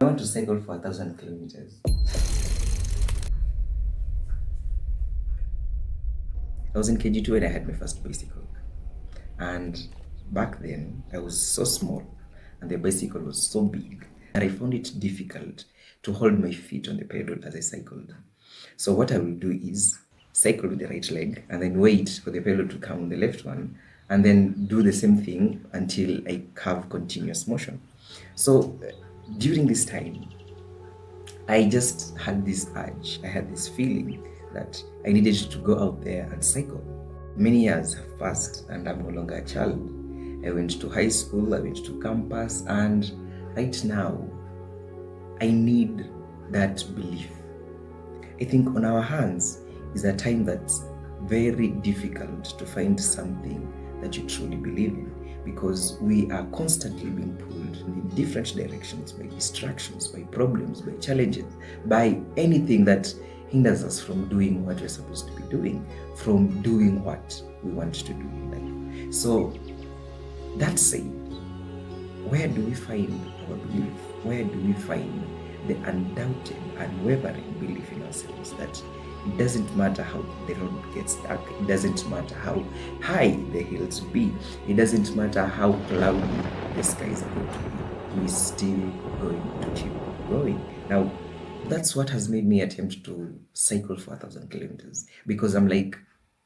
I want to cycle for 1,000 kilometers. I was in KG2 when I had my first bicycle. And back then, I was so small and the bicycle was so big. And I found it difficult to hold my feet on the pedal as I cycled. So what I will do is cycle with the right leg and then wait for the pedal to come on the left one and then do the same thing until I have continuous motion. So during this time, I just had this urge, I had this feeling that I needed to go out there and cycle. Many years have passed and I'm no longer a child. I went to high school, I went to campus, and right now I need that belief. I think on our hands is a time that's very difficult to find something that you truly believe in, because we are constantly being pulled in different directions by distractions, by problems, by challenges, by anything that hinders us from doing what we're supposed to be doing, from doing what we want to do in life. So that said, where do we find our belief? Where do we find the undoubted, unwavering belief in ourselves that it doesn't matter how the road gets dark, it doesn't matter how high the hills be, it doesn't matter how cloudy the skies are going to be, we're still going to keep going. Now, that's what has made me attempt to cycle for 1,000 kilometers, because I'm like,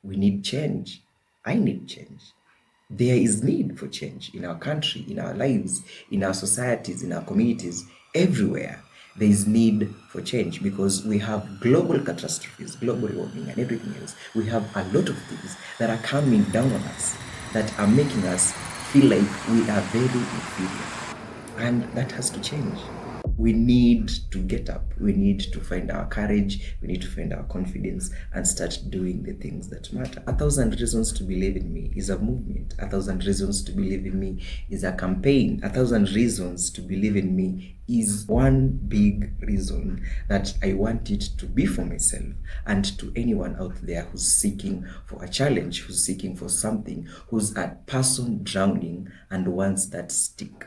we need change. I need change. There is need for change in our country, in our lives, in our societies, in our communities, everywhere. There is need for change because we have global catastrophes, global warming, and everything else. We have a lot of things that are coming down on us that are making us feel like we are very inferior. And that has to change. We need to get up. We need to find our courage. We need to find our confidence and start doing the things that matter. 1,000 Reasons to Believe in Me is a movement. 1,000 Reasons to Believe in Me is a campaign. 1,000 Reasons to Believe in Me is one big reason that I want it to be for myself and to anyone out there who's seeking for a challenge, who's seeking for something, who's a person drowning and wants that stick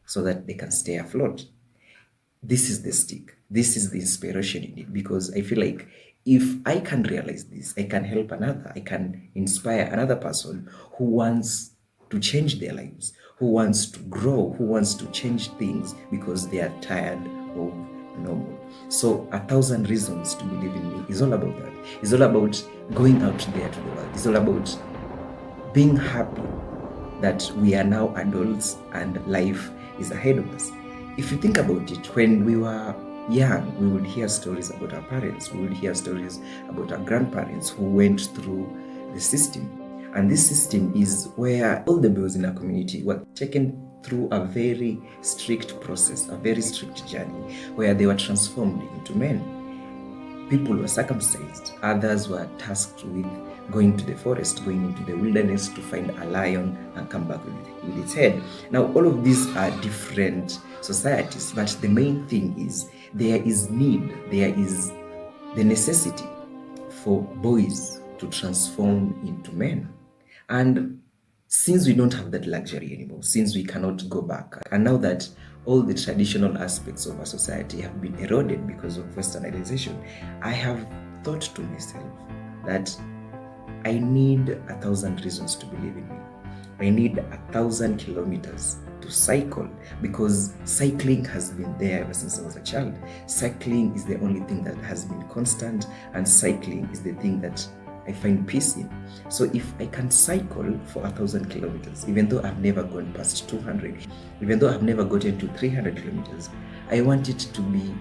so that they can stay afloat. This is the stick. This is the inspiration in it, because I feel like if I can realize this, I can help another, I can inspire another person who wants to change their lives, who wants to grow, who wants to change things because they are tired of normal. So 1,000 Reasons to Believe in Me is all about that. It's all about going out there to the world. It's all about being happy that we are now adults and life is ahead of us. If you think about it, when we were young, we would hear stories about our parents, we would hear stories about our grandparents who went through the system. And this system is where all the boys in our community were taken through a very strict process, a very strict journey, where they were transformed into men. People were circumcised, others were tasked with going to the forest, going into the wilderness to find a lion and come back with its head. Now, all of these are different societies, but the main thing is there is need, there is the necessity for boys to transform into men. And since we don't have that luxury anymore, since we cannot go back, and now that all the traditional aspects of our society have been eroded because of westernization, I have thought to myself that I need 1,000 reasons to believe in me. I need 1,000 kilometers to cycle, because cycling has been there ever since I was a child. Cycling is the only thing that has been constant, and cycling is the thing that I find peace in. So if I can cycle for 1,000 kilometers, even though I've never gone past 200, even though I've never gotten to 300 kilometers, I want it to be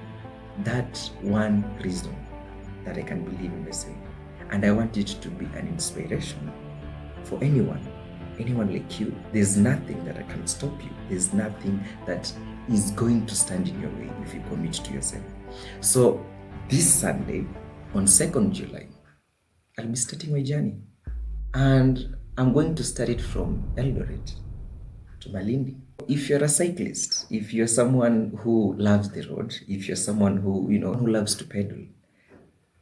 that one reason that I can believe in myself. And I want it to be an inspiration for anyone like you. There's nothing that can stop you. There's nothing that is going to stand in your way if you commit to yourself. So this Sunday, on 2nd July, I'll be starting my journey. And I'm going to start it from Eldoret to Malindi. If you're a cyclist, if you're someone who loves the road, if you're someone who loves to pedal,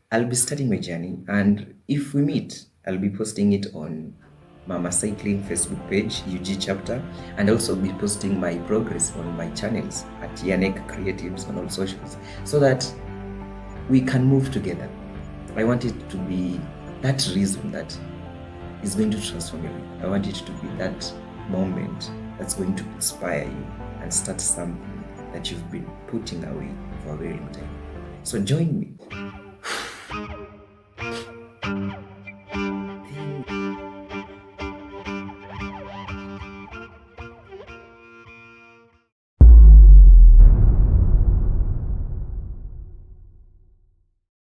I'll be starting my journey. And if we meet, I'll be posting it on Mama Cycling Facebook page, UG chapter, and also be posting my progress on my channels at Yannick Creatives on all socials, so that we can move together. I want it to be that reason that is going to transform you. I want it to be that moment that's going to inspire you and start something that you've been putting away for a very long time. So join me.